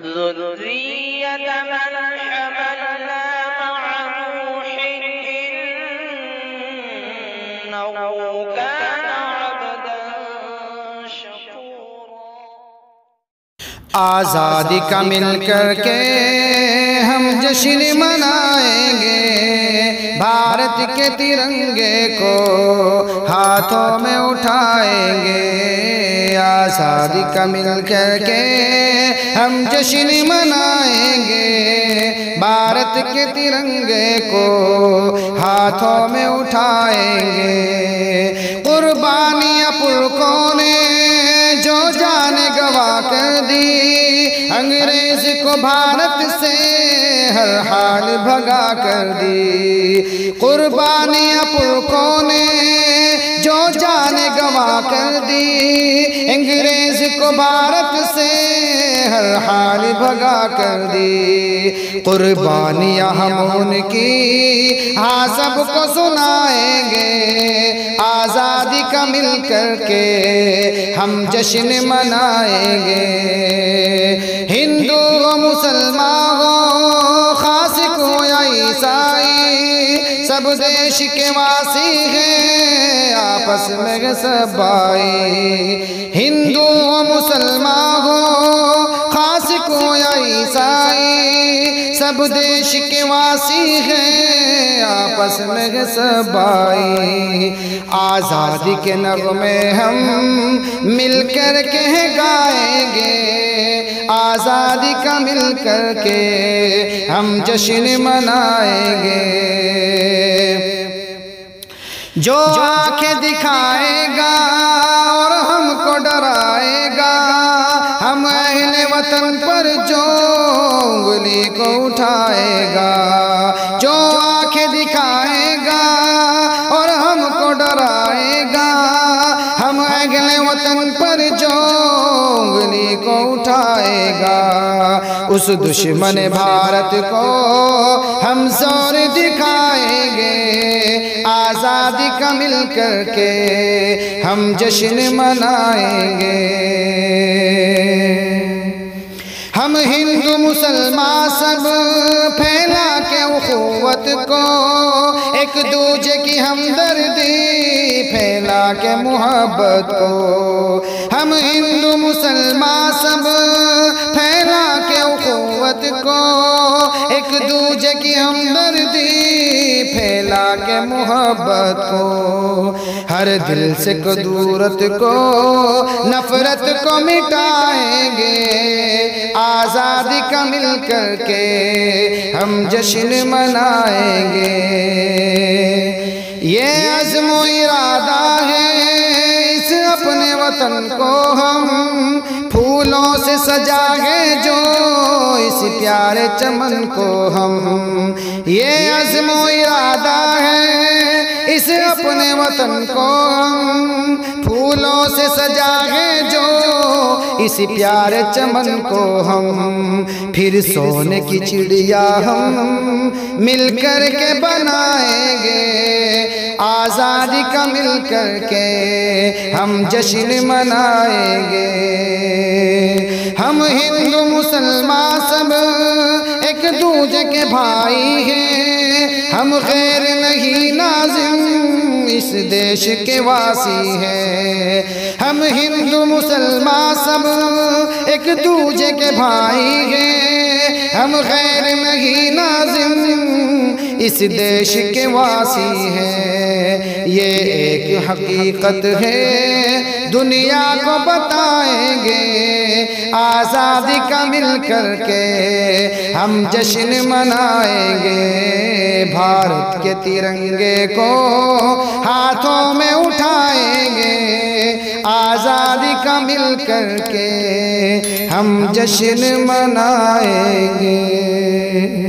ذرية من حملنا مع نوح إنه كان عبدا شكورا۔ آزادی کا مل کر کے ہم جشن منائیں گے، بھارت کے ترنگے کو ہاتھوں میں اٹھائیں گے۔ آزادی کا مل کر کے ہم جشن منائیں گے، بھارت کے ترنگے کو ہاتھوں میں اٹھائیں گے۔ قربانیاں پرکھوں نے جو جان گوا کر دی، انگریز کو بھارت سے ہر حال بھگا کر دی۔ قربانیاں پرکھوں نے جو جان گوا کر دی، انگریز کو بھارت سے ہر حال بھگا کر دی۔ قربانیاں ہم ان کی ہاں سب کو سنائیں گے، آزادی کا مل کر کے ہم جشن منائیں گے۔ ہندو و مسلمان ہو، خاص کو یا عیسائی، سب دیش کے واسی ہیں، آپس میں سب بھائی۔ ہندو و مسلمان ہو، خاص کو یا عیسائی، سب دیش کے واسی ہیں، آپس میں سب بھائی۔ آزادی کے نغمے ہم مل کر کے گائیں گے، آزادی کا مل کر کے ہم جشن منائیں گے۔ جو آنکھیں دکھائے گا اور ہم کو ڈرائے گا، ہم اہل وطن پر جو انگلی کو اٹھائے گا۔ جو آنکھیں دکھائے گا اور ہم کو ڈرائے گا، ہم اہل وطن پر جو انگلی کو اٹھائے گا۔ اس دشمن بھارت کو ہم زور دکھائیں گے، آزادی کا مل کر کے ہم جشن منائیں گے۔ ہم ہندو مسلمان سب پھیلا کے اخوت کو، ایک دوجے کی ہمدردی پھیلا کے محبت کو۔ ہم ہندو مسلمان سب پھیلا کے اخوت کو، ایک دوجے کی ہمدردی پھیلا کے محبت کو۔ ہر دل سے کدورت کو نفرت کو مٹائیں گے، آزادی کا مل کر کے ہم جشن منائیں گے۔ یہ عزم و ارادہ ہے، اس اپنے وطن کو ہم پھولوں سے سجائیں جو اس پیارے چمن کو ہم۔ یہ عزم و ارادہ ہے، اس اپنے وطن کو ہم پھولوں سے سجائیں جو اس پیارے چمن کو ہم۔ پھر سونے کی چڑیا ہم مل کر کے بنائیں گے، آزادی کا مل کر کے ہم جشن منائیں گے۔ ہم ہندو مسلمان سب ایک دوجے کے بھائی ہیں، ہم غیر نہیں ناظم اس دیش کے واسی ہیں۔ ہم ہندو مسلمان سب ایک دوجے کے بھائی ہیں، ہم غیر نہیں ناظم اس دیش کے واسی ہیں۔ یہ ایک حقیقت ہے دنیا کو بتائیں گے، آزادی کا مل کر کے ہم جشن منائیں گے۔ بھارت کے ترنگے کو ہاتھوں میں اٹھائیں گے، آزادی کا مل کر کے ہم جشن منائیں گے۔